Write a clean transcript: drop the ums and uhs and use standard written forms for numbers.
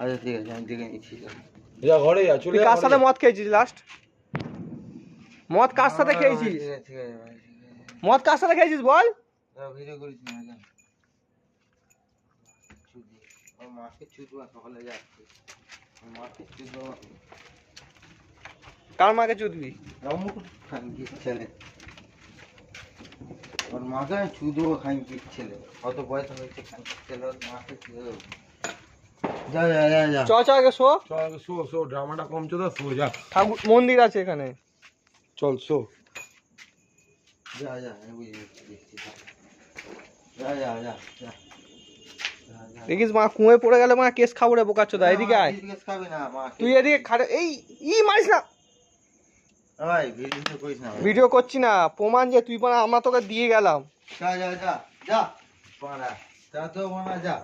আচ্ছা ঠিক আছে, আমি দেখে নিচ্ছি। যা ঘরে যা, চলে তুই যা কার ঘরে সাথে যা। মদ খেয়েছিস লাস্ট? মদ কার সাথে খেয়েছিস? ঠিক আছে, ঠিক আছে ভাই, ঠিক আছে। মদ কার সাথে খেয়েছিস বল? ভিডিও করিস না যা। চুদি ওর মাকে চুদবা, সকালে যাচ্ছি ওর মাকে চুদবা। কার মাকে চুদবি? অমুক খানকির ছেলে, ওর মাকে চুদবো, খানকির ছেলে। কত বয়স হয়েছে খানকির ছেলে, ওর মাকে চুদবো। যা যা যা যা। চ আগে শো। চল শো শো, ড্রামাটা কমছে তো, শো যা। ঠাকুর মন্দির আছে এখানে। চল শো। যা যা, আমি বুঝে দেখছি। যা যা যা যা। দেখিস মা কুঁয়ে পড়ে গেলে মা কেস খাবো রে বোকাচ্চোদা, এদিকে আয়। খাবি না মা, তুই এদিকে খাটে এই মারিস না। ভাই ভিডিও করিস না। ভিডিও করছি না, প্রমাণ যে তুই বানা আমরা তোকে দিয়ে গেলাম। যা যা যা যা, বাড়া যা তো বাড়া যা।